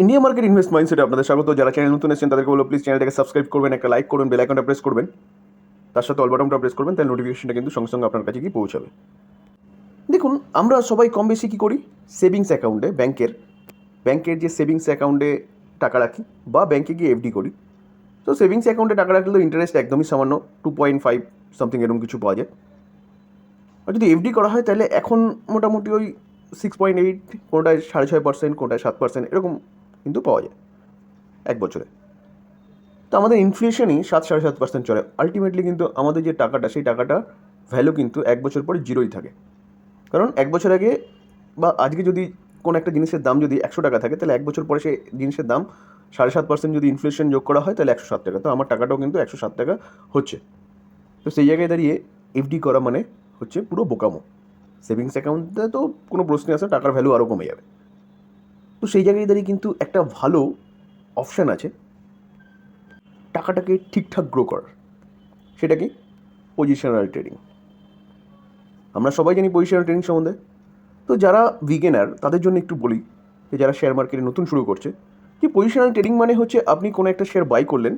India market invest মাইন্ডসেটে আপনাদের স্বাগত। যারা চ্যানেল নতুন এসেছেন তাদেরকে বলবো প্লিজ চ্যানেলটাকে সাবস্ক্রাইব করবেন, একটা লাইক করবেন, বেল আইকনটা প্রেস করবেন, তার সাথে অল বাটনটা প্রেস করবেন, তাহলে নোটিফিকেশনটা কিন্তু সঙ্গে সঙ্গে আপনার কাছে গিয়ে পৌঁছাবে। দেখুন, আমরা সবাই কম বেশি কী করি, সেভিংস অ্যাকাউন্টে ব্যাংকের যে সেভিংস অ্যাকাউন্টে টাকা রাখি বা ব্যাংকে গিয়ে এফডি করি। তো সেভিংস অ্যাকাউন্টে টাকা রাখলে তো ইন্টারেস্ট একদমই সামান্য 2.5 সামথিং এরকম কিছু পাওয়া যায়। আর যদি এফডি করা হয় তাহলে এখন মোটামুটি ওই 6.8, কোনোটায় 6.5%, কোনোটায় 7% এরকম কিন্তু পাওয়া যায় এক বছরে। তো আমাদের ইনফ্লেশনই 7-7.5% চলে। আলটিমেটলি কিন্তু আমাদের যে টাকাটা, সেই টাকাটা ভ্যালু কিন্তু এক বছর পরে জিরোই থাকে। কারণ এক বছর আগে বা আজকে যদি কোনো একটা জিনিসের দাম যদি 100 টাকা থাকে, তাহলে এক বছর পরে সেই জিনিসের দাম 7.5% যদি ইনফ্লেশন যোগ করা হয় তাহলে 107 টাকা। তো আমার টাকাটাও কিন্তু 107 টাকা হচ্ছে। তো সেই জায়গায় দাঁড়িয়ে এফডি করা মানে হচ্ছে পুরো বোকামো। সেভিংস অ্যাকাউন্টে তো কোনো প্রশ্নই আসে, টাকার ভ্যালু আরও কমে যাবে। তো সেই জায়গায় দাঁড়িয়ে কিন্তু একটা ভালো অপশান আছে টাকাটাকে ঠিকঠাক গ্রো করার। সেটা কি? Positional trading. আমরা সবাই জানি পজিশনাল ট্রেডিং সম্বন্ধে। তো যারা বিগিনার তাদের জন্য একটু বলি, যে যারা শেয়ার মার্কেটে নতুন শুরু করছে, যে পজিশনাল ট্রেডিং মানে হচ্ছে আপনি কোনো একটা শেয়ার বাই করলেন,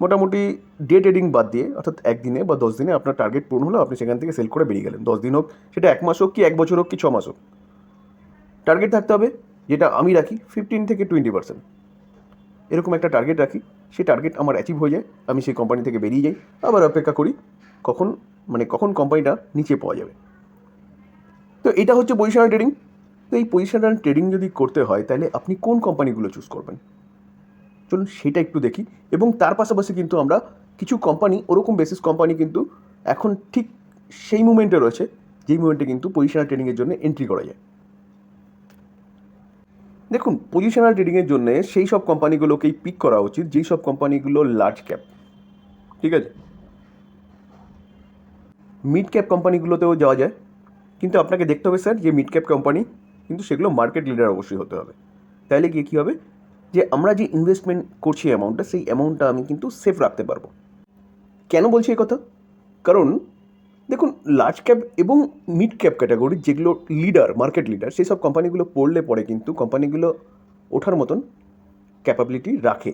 মোটামুটি ডে ট্রেডিং বাদ দিয়ে, অর্থাৎ একদিনে বা 10 দিনে আপনার টার্গেট পূরণ হলো, আপনি সেখান থেকে সেল করে বেরিয়ে গেলেন। 10 দিন হোক, সেটা 1 মাস হোক, কি 1 বছর হোক, কি 6 মাস হোক, টার্গেট থাকতে হবে। যেটা আমি রাখি 15-20%, এরকম একটা টার্গেট রাখি। সেই টার্গেট আমার অ্যাচিভ হয়ে যায়, আমি সেই কোম্পানি থেকে বেরিয়ে যাই, আবার অপেক্ষা করি কখন কোম্পানিটা নিচে পাওয়া যাবে। তো এটা হচ্ছে পজিশনাল ট্রেডিং। তো এই পজিশনাল ট্রেডিং যদি করতে হয় তাহলে আপনি কোন কোম্পানিগুলো চুজ করবেন, চলুন সেটা একটু দেখি। এবং তার পাশাপাশি কিন্তু আমরা কিছু কোম্পানি, ওরকম বেসিস কোম্পানি কিন্তু এখন ঠিক সেই মুমেন্টে রয়েছে যেই মুমেন্টে কিন্তু পজিশনাল ট্রেডিংয়ের জন্য এন্ট্রি করা যায়। দেখুন, পজিশনাল ট্রেডিংয়ের জন্য সেই সব কোম্পানিগুলোকেই পিক করা উচিত যেই সব কোম্পানিগুলো লার্জ ক্যাপ, ঠিক আছে। মিড ক্যাপ কোম্পানিগুলোতেও যাওয়া যায়, কিন্তু আপনাকে দেখতে হবে স্যার যে মিড ক্যাপ কোম্পানি কিন্তু সেগুলো মার্কেট লিডার অবশ্যই হতে হবে। তাহলে গিয়ে কী হবে, যে আমরা যে ইনভেস্টমেন্ট করছি অ্যামাউন্টটা, সেই অ্যামাউন্টটা আমি কিন্তু সেফ রাখতে পারবো। কেন বলছি এই কথা? কারণ দেখুন, লার্জ ক্যাপ এবং মিড ক্যাপ ক্যাটাগরি যেগুলো লিডার, মার্কেট লিডার, সেই সব কোম্পানিগুলো পড়লে পরে কিন্তু কোম্পানিগুলো ওঠার মতন ক্যাপাবিলিটি রাখে।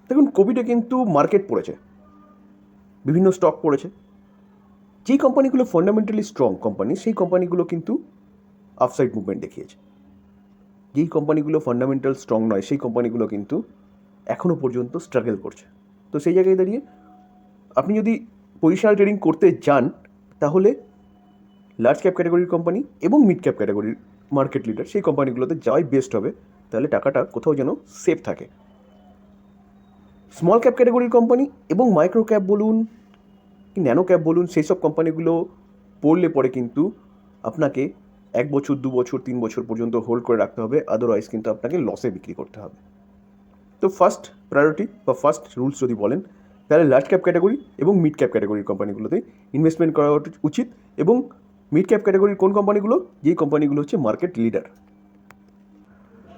দেখুন, কোভিডে কিন্তু মার্কেট পড়েছে, বিভিন্ন স্টক পড়েছে। যেই কোম্পানিগুলো ফান্ডামেন্টালি স্ট্রং কোম্পানি, সেই কোম্পানিগুলো কিন্তু আপসাইড মুভমেন্ট দেখিয়েছে। যেই কোম্পানিগুলো ফান্ডামেন্টাল স্ট্রং নয়, সেই কোম্পানিগুলো কিন্তু এখনও পর্যন্ত স্ট্রাগল করছে। তো সেই জায়গায় দাঁড়িয়ে আপনি যদি পজিশনাল ট্রেডিং করতে যান, তাহলে লার্জ ক্যাপ ক্যাটাগরির কোম্পানি এবং মিড ক্যাপ ক্যাটাগরির মার্কেট লিডার, সেই কোম্পানিগুলোতে যাওয়াই বেস্ট হবে। তাহলে টাকাটা কোথাও যেন সেফ থাকে। স্মল ক্যাপ ক্যাটাগরির কোম্পানি এবং মাইক্রো ক্যাপ বলুন কি ন্যানো ক্যাপ বলুন, সেই সব কোম্পানিগুলো পড়লে পরে কিন্তু আপনাকে 1 বছর, 2 বছর, 3 বছর পর্যন্ত হোল্ড করে রাখতে হবে, আদারওয়াইজ কিন্তু আপনাকে লসে বিক্রি করতে হবে। তো ফার্স্ট প্রায়োরিটি বা ফার্স্ট রুলস যদি বলেন, তাহলে লার্জ ক্যাপ ক্যাটাগরি এবং মিড ক্যাপ ক্যাটাগরির কোম্পানিগুলোতে ইনভেস্টমেন্ট করা উচিত। এবং মিড ক্যাপ ক্যাটাগরির কোন কোম্পানিগুলো? যেই কোম্পানিগুলো হচ্ছে মার্কেট লিডার।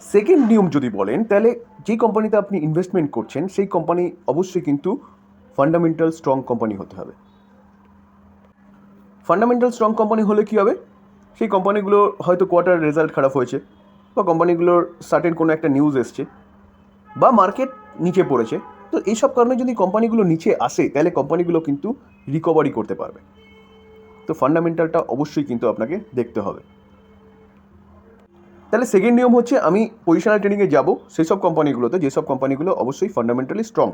সেকেন্ড নিয়ম যদি বলেন, তাহলে যেই কোম্পানিতে আপনি ইনভেস্টমেন্ট করছেন, সেই কোম্পানি অবশ্যই কিন্তু ফান্ডামেন্টাল স্ট্রং কোম্পানি হতে হবে। ফান্ডামেন্টাল স্ট্রং কোম্পানি হলে কী হবে, সেই কোম্পানিগুলোর হয়তো কোয়ার্টার রেজাল্ট খারাপ হয়েছে, বা কোম্পানিগুলোর সার্টেন কোনো একটা নিউজ এসছে, বা মার্কেট নিচে পড়েছে। তো এইসব কারণে যদি কোম্পানিগুলো নিচে আসে, তাহলে কোম্পানিগুলো কিন্তু রিকভারি করতে পারবে। তো ফান্ডামেন্টালটা অবশ্যই কিন্তু আপনাকে দেখতে হবে। তাহলে সেকেন্ড নিয়ম হচ্ছে, আমি পজিশনাল ট্রেডিংয়ে যাব সেই সব কোম্পানিগুলোতে যেসব কোম্পানিগুলো অবশ্যই ফান্ডামেন্টালি স্ট্রং।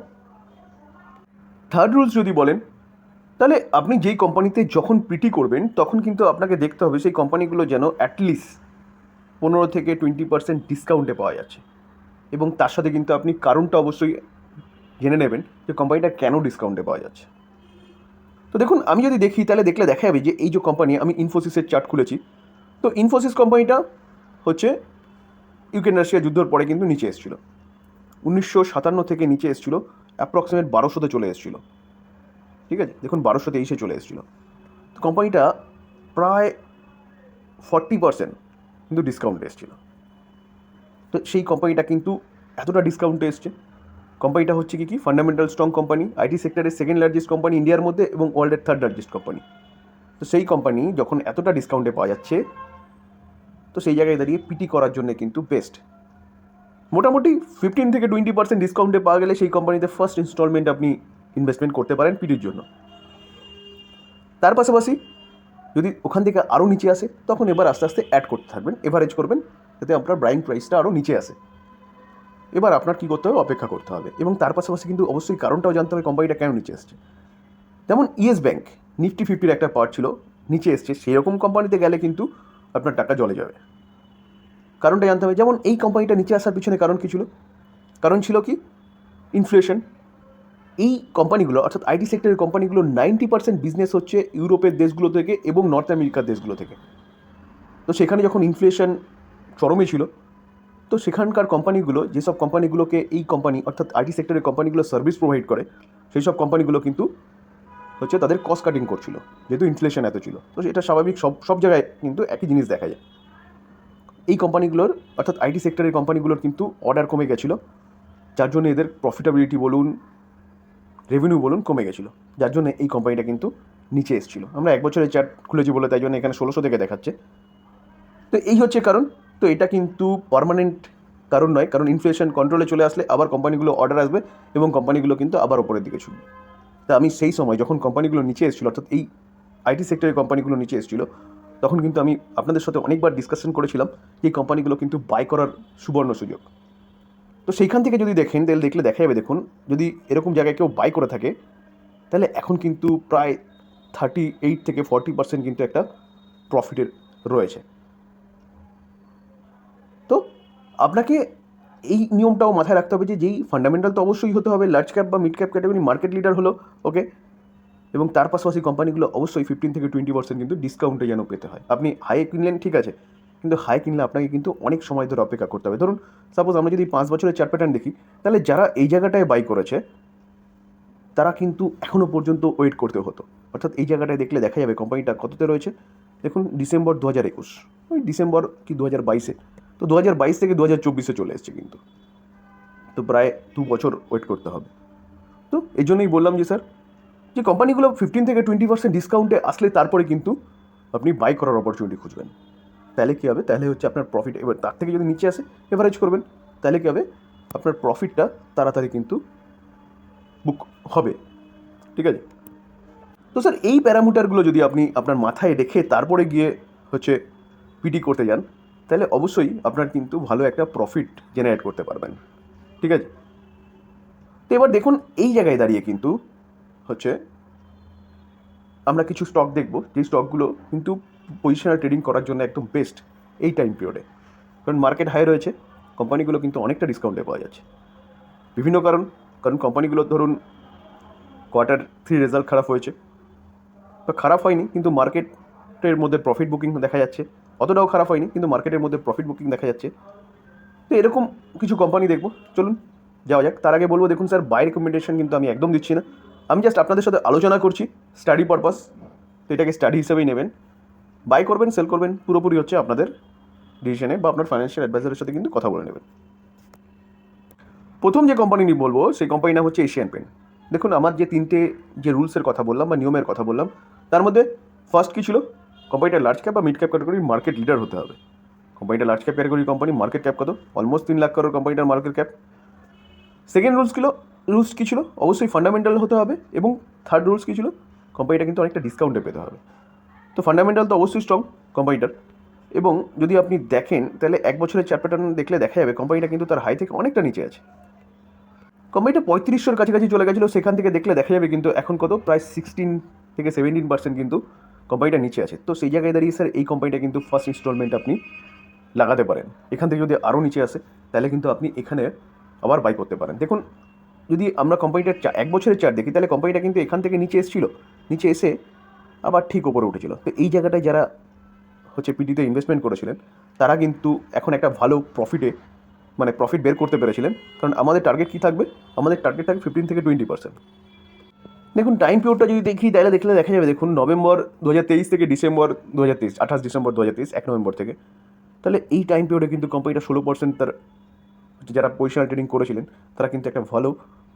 থার্ড রুলস যদি বলেন, তাহলে আপনি যেই কোম্পানিতে যখন পিটি করবেন, তখন কিন্তু আপনাকে দেখতে হবে সেই কোম্পানিগুলো যেন অ্যাটলিস্ট 15-20% ডিসকাউন্টে পাওয়া যাচ্ছে। এবং তার সাথে কিন্তু আপনি কারণটা অবশ্যই জেনে নেবেন যে কোম্পানিটা কেন ডিসকাউন্টে পাওয়া যাচ্ছে। তো দেখুন, আমি যদি দেখি তাহলে দেখা যাবে যে এই যে কোম্পানি, আমি ইনফোসিসের চার্ট খুলেছি। তো ইনফোসিস কোম্পানিটা হচ্ছে ইউক্রেন রাশিয়া যুদ্ধের পরে কিন্তু নিচে এসেছিলো, 1957 থেকে নিচে এসেছিলো, অ্যাপ্রক্সিমেট 1200-তে চলে এসেছিলো, ঠিক আছে। দেখুন, 1223-এ চলে এসেছিলো। তো কোম্পানিটা প্রায় 40% কিন্তু ডিসকাউন্টে এসেছিলো। তো সেই কোম্পানিটা কিন্তু এতটা ডিসকাউন্টে এসছে। কোম্পানিটা হচ্ছে কি ফান্ডামেন্টাল স্ট্রং কোম্পানি, আইটি সেক্টরের সেকেন্ড লার্জেস্ট কোম্পানি ইন্ডিয়ার মধ্যে এবং ওয়ার্ল্ডের থার্ড লার্জেস্ট কোম্পানি। তো সেই কোম্পানি যখন এতটা ডিসকাউন্টে পাওয়া যাচ্ছে, তো সেই জায়গায় দাঁড়িয়ে পিটি করার জন্য কিন্তু বেস্ট। মোটামুটি 15-20% ডিসকাউন্টে পাওয়া গেলে সেই কোম্পানিতে ফার্স্ট ইনস্টলমেন্ট আপনি ইনভেস্টমেন্ট করতে পারেন পিটির জন্য। তার পাশাপাশি যদি ওখান থেকে আরও নিচে আসে তখন এবার আস্তে আস্তে অ্যাড করতে থাকবেন, এভারেজ করবেন যাতে আপনার বাইং প্রাইসটা আরও নিচে আসে। এবার আপনার কী করতে হবে, অপেক্ষা করতে হবে, এবং তার পাশাপাশি কিন্তু অবশ্যই কারণটাও জানতে হবে কোম্পানিটা কেন নিচে আসছে। যেমন ইয়েস ব্যাঙ্ক নিফটি 50-র একটা পার্ট ছিল, নিচে এসছে, সেই রকম কোম্পানিতে গেলে কিন্তু আপনার টাকা জলে যাবে। কারণটা জানতে হবে। যেমন এই কোম্পানিটা নিচে আসার পিছনে কারণ কী ছিল? কারণ ছিল কি? ইনফ্লেশন। এই কোম্পানিগুলো অর্থাৎ আইটি সেক্টরের কোম্পানিগুলো 90% বিজনেস হচ্ছে ইউরোপের দেশগুলো থেকে এবং নর্থ আমেরিকার দেশগুলো থেকে। তো সেখানে যখন ইনফ্লেশন চরমে ছিল, তো সেখানকার কোম্পানিগুলো, যেসব কোম্পানিগুলোকে এই কোম্পানি অর্থাৎ আইটি সেক্টরের কোম্পানিগুলো সার্ভিস প্রোভাইড করে, সেই সব কোম্পানিগুলো কিন্তু হচ্ছে তাদের কস্ট কাটিং করছিল, যেহেতু ইনফ্লেশন এত ছিল। তো এটা স্বাভাবিক, সব জায়গায় কিন্তু একই জিনিস দেখা যায়। এই কোম্পানিগুলোর অর্থাৎ আইটি সেক্টরের কোম্পানিগুলোর কিন্তু অর্ডার কমে গেছিলো, যার জন্য এদের প্রফিটেবিলিটি বলুন, রেভিনিউ বলুন কমে গেছিলো, যার জন্য এই কোম্পানিটা কিন্তু নিচে এসেছিলো। আমরা 1 বছরের চার্ট খুলেছি বলে তাই জন্য এখানে 1600 থেকে দেখাচ্ছে। তো এই হচ্ছে কারণ। তো এটা কিন্তু পার্মানেন্ট কারণ নয়, কারণ ইনফ্লেশন কন্ট্রোলে চলে আসলে আবার কোম্পানিগুলো অর্ডার আসবে এবং কোম্পানিগুলো কিন্তু আবার ওপরের দিকে ছুটবে। তা আমি সেই সময় যখন কোম্পানিগুলো নিচে এসেছিলো, অর্থাৎ এই আইটি সেক্টরের কোম্পানিগুলো নিচে এসেছিলো, তখন কিন্তু আমি আপনাদের সাথে অনেকবার ডিসকাশন করেছিলাম যে এই কোম্পানিগুলো কিন্তু বাই করার সুবর্ণ সুযোগ। তো সেইখান থেকে যদি দেখেন তাহলে দেখলে দেখা যাবে, দেখুন যদি এরকম জায়গায় কেউ বাই করে থাকে তাহলে এখন কিন্তু প্রায় 38-40% কিন্তু একটা প্রফিটের রয়েছে। তো আপনাকে এই নিয়মটাও মাথায় রাখতে হবে যে যেই ফান্ডামেন্টাল তো অবশ্যই হতে হবে, লার্জ ক্যাপ বা mid cap category market leader হলো ওকে, এবং তার পাশাপাশি কোম্পানিগুলো অবশ্যই 15-20% কিন্তু ডিসকাউন্টে যেন পেতে হয়। আপনি হাই কিনলেন ঠিক আছে, কিন্তু হাই কিনলে আপনাকে কিন্তু অনেক সময় ধরে অপেক্ষা করতে হবে। ধরুন সাপোজ আমরা যদি 5 বছরের চার্ট প্যাটার্ন দেখি, তাহলে যারা এই জায়গাটায় বাই করেছে তারা কিন্তু এখনও পর্যন্ত ওয়েট করতে হতো। অর্থাৎ এই জায়গাটায় দেখলে দেখা যাবে কোম্পানিটা কততে রয়েছে। দেখুন ডিসেম্বর 2021, ওই ডিসেম্বর কি 2022-এ, তো 2022 থেকে 2024-এ চলে এসছে কিন্তু, তো প্রায় 2 বছর ওয়েট করতে হবে। তো এই জন্যই বললাম যে স্যার, যে কোম্পানিগুলো 15-20% ডিসকাউন্টে আসলে তারপরে কিন্তু আপনি বাই করার অপরচুনিটি খুঁজবেন। তাহলে কী হবে, তাহলে হচ্ছে আপনার প্রফিট, এবার তার থেকে যদি নিচে আসে এভারেজ করবেন, তাহলে কী হবে, আপনার প্রফিটটা তাড়াতাড়ি কিন্তু বুক হবে। ঠিক আছে? তো স্যার এই প্যারামিটারগুলো যদি আপনি আপনার মাথায় রেখে তারপরে গিয়ে হচ্ছে পিটি করতে যান, তাহলে অবশ্যই আপনার কিন্তু ভালো একটা প্রফিট জেনারেট করতে পারবেন। ঠিক আছে? তো এবার দেখুন এই জায়গায় দাঁড়িয়ে কিন্তু হচ্ছে আমরা কিছু স্টক দেখব, যেই স্টকগুলো কিন্তু পজিশনাল ট্রেডিং করার জন্য একদম বেস্ট এই টাইম পিরিয়ডে। কারণ মার্কেট হাই রয়েছে, কোম্পানিগুলো কিন্তু অনেকটা ডিসকাউন্টে পাওয়া যাচ্ছে। বিভিন্ন কারণ কোম্পানিগুলো ধরুন Q3 রেজাল্ট খারাপ হয়েছে, তো খারাপ হয়নি কিন্তু মার্কেটের মধ্যে প্রফিট বুকিং দেখা যাচ্ছে, অতটাও খারাপ হয়নি কিন্তু মার্কেটের মধ্যে প্রফিট বুকিং দেখা যাচ্ছে। তো এরকম কিছু কোম্পানি দেখব, চলুন যাওয়া যাক। তার আগে বলবো, দেখুন স্যার বাই রেকমেন্ডেশন কিন্তু আমি একদম দিচ্ছি না, আমি জাস্ট আপনাদের সাথে আলোচনা করছি স্টাডি পারপাস। তো এটাকে স্টাডি হিসেবেই নেবেন, বাই করবেন সেল করবেন পুরোপুরি হচ্ছে আপনাদের ডিসিশনে বা আপনার ফাইন্যান্সিয়াল অ্যাডভাইজারের সাথে কিন্তু কথা বলে নেবেন। প্রথম যে কোম্পানি নিয়ে বলবো সেই কোম্পানির নাম হচ্ছে এশিয়ান পেন্ট। দেখুন আমার যে 3টে যে রুলসের কথা বললাম বা নিয়মের কথা বললাম, তার মধ্যে ফার্স্ট কী ছিল, কোম্পানিটা লার্জ ক্যাপ বা মিড ক্যাপ ক্যাটাগরির মার্কেট লিডার হতে হবে। কোম্পানিটা লার্জ ক্যাপ ক্যাটাগরির কোম্পানি, মার্কেট ক্যাপ কত, অলমোস্ট 3 লাখ করোড় কোম্পানিটার মার্কেট ক্যাপ। সেকেন্ড রুলস কী ছিল, অবশ্যই ফান্ডামেন্টাল হতে হবে, এবং থার্ড রুলস কী ছিল, কোম্পানিটা কিন্তু অনেকটা ডিসকাউন্টে পেতে হবে। তো ফান্ডামেন্টাল তো অবশ্যই স্ট্রং কোম্পানিটার, এবং যদি আপনি দেখেন তাহলে 1 বছরের চার্ট প্যাটার্ন দেখলে দেখা যাবে কোম্পানিটা কিন্তু তার হাই থেকে অনেকটা নিচে আছে। কোম্পানিটা 3500-এর কাছাকাছি চলে গেছিলো, সেখান থেকে দেখলে দেখা যাবে কিন্তু এখন কত, প্রায় 16-17% কিন্তু কোম্পানিটা নিচে আছে। তো সেই জায়গায় দাঁড়িয়ে স্যার এই কোম্পানিটা কিন্তু ফার্স্ট ইনস্টলমেন্ট আপনি লাগাতে পারেন। এখান থেকে যদি আরও নিচে আসে তাহলে কিন্তু আপনি এখানে আবার বাই করতে পারেন। দেখুন যদি আমরা কোম্পানিটার 1 বছরের চার্ট দেখি, তাহলে কোম্পানিটা কিন্তু এখান থেকে নিচে এসেছিলো, নিচে এসে আবার ঠিক ওপরে উঠেছিল। তো এই জায়গাটায় যারা হচ্ছে পিটিতে ইনভেস্টমেন্ট করেছিলেন তারা কিন্তু এখন একটা ভালো প্রফিট বের করতে পেরেছিলেন। কারণ আমাদের টার্গেট কী থাকবে, আমাদের টার্গেট থাকবে 15-20%। দেখুন টাইম পিরিয়ডটা যদি দেখি তাহলে দেখলে দেখা যাবে, দেখুন নভেম্বর 2023 থেকে ডিসেম্বর 2023, 28 ডিসেম্বর 2023, 1 নভেম্বর থেকে, তাহলে এই টাইম পিরিয়ডে কিন্তু কোম্পানিটা 16% তার যারা পজিশনাল ট্রেডিং করেছিলেন তারা কিন্তু একটা ভালো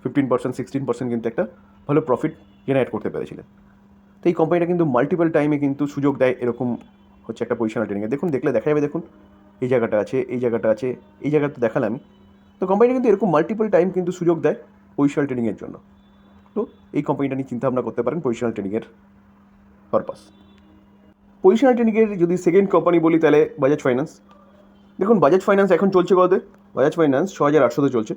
15%-16% কিন্তু একটা ভালো প্রফিট জেনারেট করতে পেরেছিলেন। তো এই কোম্পানিটা কিন্তু মাল্টিপল টাইমে কিন্তু সুযোগ দেয় এরকম হচ্ছে একটা পজিশনাল ট্রেডিংয়ে। দেখুন দেখলে দেখা যাবে, দেখুন এই জায়গাটা আছে, এই জায়গাটা আছে, এই জায়গাটা দেখালাম আমি, তো কোম্পানিটা কিন্তু এরকম মাল্টিপল টাইম কিন্তু সুযোগ দেয় পজিশনাল ট্রেডিংয়ের জন্য। তো এই কোম্পানিটা নিয়ে চিন্তাভাবনা করতে পারেন পজিশনাল ট্রেডিংয়ের পারপাস। পজিশনাল ট্রেডিংয়ের যদি সেকেন্ড কোম্পানি বলি তাহলে বাজাজ ফাইন্যান্স। দেখুন বাজাজ ফাইন্যান্স এখন চলছে কততে? বাজাজ ফাইন্যান্স 6,800-তে চলছে।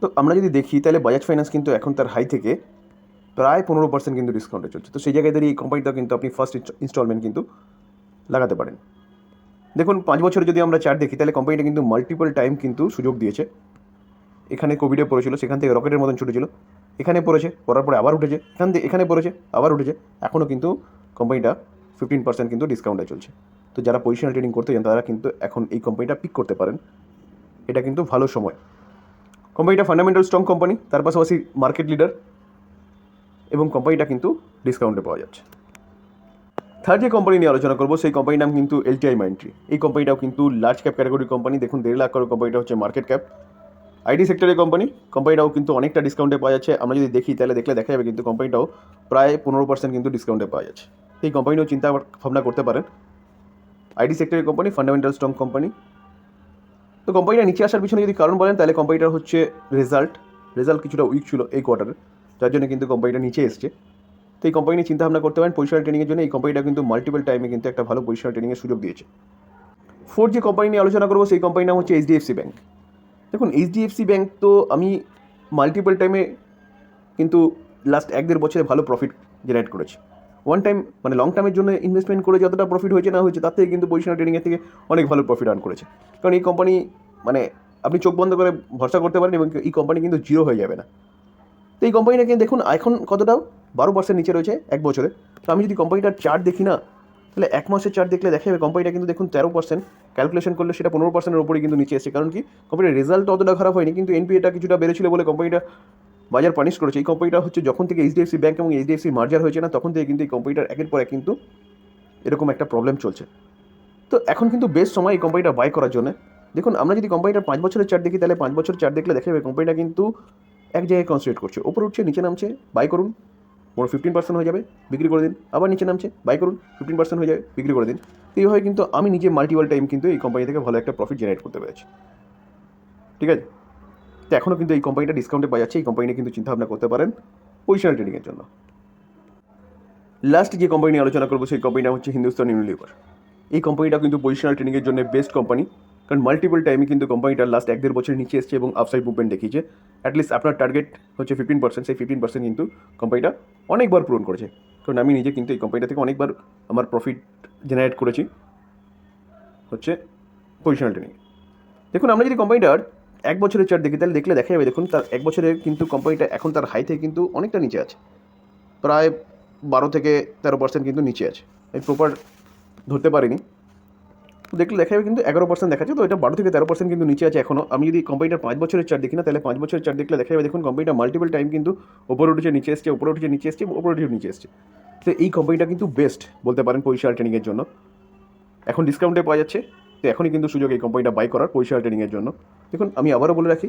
তো আমরা যদি দেখি তাহলে বাজাজ ফাইন্যান্স কিন্তু এখন তার হাই থেকে প্রায় 15% কিন্তু ডিসকাউন্টে চলছে। তো সেই জায়গায় দাঁড়িয়ে এই কোম্পানিটা কিন্তু আপনি ফার্স্ট ইনস্টলমেন্ট কিন্তু লাগাতে পারেন। দেখুন 5 বছরে যদি আমরা চার্ট দেখি তাহলে কোম্পানিটা কিন্তু মাল্টিপল টাইম কিন্তু সুযোগ দিয়েছে। এখানে কোভিডে পড়েছিল, সেখান থেকে রকেটের মতন ছুটেছিল, এখানে পড়েছে, পড়ার পরে আবার উঠেছে, এখান থেকে এখানে পড়েছে, আবার উঠেছে, এখনও কিন্তু কোম্পানিটা 15% কিন্তু ডিসকাউন্টে চলছে। তো যারা পজিশনাল ট্রেডিং করতে চান তারা কিন্তু এখন এই কোম্পানিটা পিক করতে পারেন, এটা কিন্তু ভালো সময়। কোম্পানিটা ফান্ডামেন্টাল স্ট্রং কোম্পানি, তার পাশাপাশি মার্কেট লিডার, এবং কোম্পানিটা কিন্তু ডিসকাউন্টে পাওয়া যাচ্ছে। থার্ড যে কোম্পানি নিয়ে আলোচনা করবো সেই কোম্পানির নাম কিন্তু এলটিআই মাইন্ডট্রি। এই কোম্পানিটাও কিন্তু লার্জ ক্যাপ ক্যাটাগরির কোম্পানি। দেখুন 1.5 লাখ করে কোম্পানিটা হচ্ছে মার্কেট ক্যাপ, আইটি সেক্টরের কোম্পানি। কোম্পানিটাও কিন্তু অনেকটা ডিসকাউন্টে পাওয়া যাচ্ছে। আমরা যদি দেখি তাহলে দেখা যাবে কিন্তু কোম্পানিটাও প্রায় 15% কিন্তু ডিসকাউন্টে পাওয়া যাচ্ছে। এই কোম্পানিও চিন্তা ভাবনা করতে পারেন। আইটি সেক্টরের কোম্পানি, ফান্ডামেন্টাল স্ট্রং কোম্পানি। তো কোম্পানিটা নিচে আসার পিছনে যদি কারণ বলেন তাহলে কোম্পানিটার হচ্ছে রেজাল্ট কিছুটা উইক ছিল এই কোয়ার্টারে, যার জন্য কিন্তু কোম্পানিটা নিচে এসছে। তো এই কোম্পানি নিয়ে চিন্তাভাবনা করতে পারেন পজিশনাল ট্রেডিংয়ের জন্য। এই কোম্পানিটা কিন্তু মাল্টিপল টাইমে কিন্তু একটা ভালো পজিশনাল ট্রেডিংয়ের সুযোগ দিয়েছে। ফোর্থ যে কোম্পানি নিয়ে আলোচনা করবো সেই কোম্পানির নাম হচ্ছে এইচডিএফসি ব্যাঙ্ক। দেখুন এইচডিএফসি ব্যাঙ্ক তো আমি মাল্টিপল টাইমে কিন্তু লাস্ট 1-1.5 বছরে ভালো প্রফিট জেনারেট করেছে। ওয়ান টাইম মানে লং টার্মের জন্য ইনভেস্টমেন্ট করে যতটা প্রফিট হয়েছে না হয়েছে তার থেকে কিন্তু পজিশনাল ট্রেডিংয়ের থেকে অনেক ভালো প্রফিট আর্ন করেছে। কারণ এই কোম্পানি মানে আপনি চোখ বন্ধ করে ভরসা করতে পারেন এবং এই কোম্পানি কিন্তু জিরো হয়ে যাবে না। তো এই কোম্পানিটা কিন্তু দেখুন এখন কতটা 12% নিচে রয়েছে 1 বছরে। তো আমি যদি কোম্পানিটার চার্ট দেখি না তাহলে 1 মাসের চার্ট দেখলে দেখা যাবে কোম্পানিটা কিন্তু দেখুন 13%, ক্যালকুলেশন করলে সেটা 15%-এর ওপরে কিন্তু নিচে এসেছে। কারণ কি কোম্পানির রেজাল্ট অতটা খারাপ হয়নি, কিন্তু এনপিএটা কিছুটা বেড়েছিল বলে কোম্পানিটা বাজার পানিশ করেছে। এই কোম্পানিটা হচ্ছে যখন থেকে এইচডিএফসি ব্যাঙ্ক এবং এইচডিএফসি মার্জার হয়েছে না তখন থেকে কিন্তু এই কোম্পানিটার একের পর এক কিন্তু এরকম একটা প্রবলেম চলছে। তো এখন কিন্তু বেস্ট সময় এই কোম্পানিটা বাই করার জন্য। দেখুন আমরা যদি কোম্পানিটার 5 বছরের চার্ট দেখি তাহলে 5 বছরের চার্ট দেখলে দেখা যাবে কোম্পানিটা কিন্তু এক জায়গায় কনসেন্ট্রেট করছে, ওপরে উঠছে নিচে নামছে, বাই করুন, মোট 15% হয়ে যাবে, বিক্রি করে দিন, আবার নিচে নামছে, বাই করুন, 15% হয়ে যাবে, বিক্রি করে দিন। তো এইভাবে কিন্তু আমি নিজে মাল্টিপল টাইম কিন্তু এই কোম্পানি থেকে ভালো একটা প্রফিট জেনারেট করতে পেরেছি। ঠিক আছে, তো এখনও কিন্তু এই কোম্পানিটা ডিসকাউন্টে পাওয়া যাচ্ছে। এই কোম্পানি কিন্তু চিন্তাভাবনা করতে পারেন পজিশনাল ট্রেডিংয়ের জন্য। লাস্ট যে কোম্পানি নিয়ে আলোচনা করবো সেই কোম্পানিটা হচ্ছে হিন্দুস্তান ইউনিলিভার। এই কোম্পানিটা কিন্তু পজিশনাল ট্রেডিংয়ের জন্য বেস্ট কোম্পানি, কারণ মাল্টিপল টাইমে কিন্তু কোম্পানিটা লাস্ট 1-1.5 বছর নিচে এসছে এবং আপসাইড মুভমেন্ট দেখিয়েছে। অ্যাটলিস্ট আপনার টার্গেট হচ্ছে 15%, সেই 15% কিন্তু কোম্পানিটা অনেকবার পূরণ করেছে। কারণ আমি নিজে কিন্তু এই কোম্পানিটা থেকে অনেকবার আমার প্রফিট জেনারেট করেছি হচ্ছে পজিশনাল ট্রেডিং। দেখুন আমরা যদি কোম্পানিটার 1 বছরের চার্ট দেখি তাহলে দেখা যাবে দেখুন তার 1 বছরে কিন্তু কোম্পানিটা এখন তার হাই থেকে কিন্তু অনেকটা নিচে আছে, প্রায় 12-13% কিন্তু নিচে আছে। আমি প্রপার ধরতে পারিনি, তো দেখলে দেখা যাবে কিন্তু 11% দেখাচ্ছে। তো এটা 12-13% কিন্তু নিচে আছে এখনও। আমি যদি কোম্পানিটার 5 বছরের চার্ট দেখি না তাহলে 5 বছরের চার্ট দেখলে দেখা যাবে দেখুন কোম্পানিটা মাল্টিপল টাইম কিন্তু ওপরে উঠেছে নিচে এসছে, ওপরে উঠেছে নিচে এসছে, ওপরে উঠেছে নিচে এসছে। তো এই কোম্পানিটা কিন্তু বেস্ট বলতে পারেন পজিশনাল ট্রেডিংয়ের জন্য। এখন ডিসকাউন্টে পাওয়া যাচ্ছে, তো এখনই কিন্তু সুযোগ এই কোম্পানিটা বাই করার পজিশনাল ট্রেডিংয়ের জন্য। দেখুন আমি আবারও বলে রাখি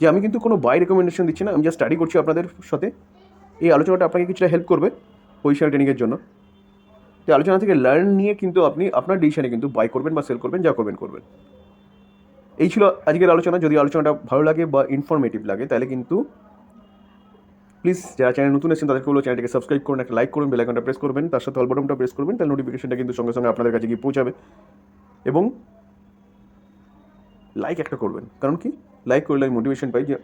যে আমি কিন্তু কোনো বাই রেকমেন্ডেশন দিচ্ছি না, আমি জাস্ট স্টাডি করছি আপনাদের সাথে। এই আলোচনাটা আপনাকে কিছুটা হেল্প করবে পজিশনাল ট্রেডিংয়ের জন্য। তো আলোচনা থেকে লার্ন নিয়ে কিন্তু আপনি আপনার ডিসিশনে কিন্তু বাই করবেন বা সেল করবেন, যা করবেন করবেন। এই ছিল আজকের আলোচনা। যদি আলোচনাটা ভালো লাগে বা ইনফরমেটিভ লাগে তাহলে কিন্তু প্লিজ যারা চ্যানেল নতুন এসেছেন তাদেরকে বলবো চ্যানেলটাকে সাবস্ক্রাইব করুন, একটা লাইক করুন, বেল আইকনটা প্রেস করবেন, তার সাথে অল বাটনটা প্রেস করবেন, তাহলে নোটিফিকেশনটা কিন্তু সঙ্গে সঙ্গে আপনাদের কাছে গিয়ে পৌঁছাবে। এবং লাইক একটা করবেন, কারণ কি লাইক করলে আমি মোটিভেশন পাই যে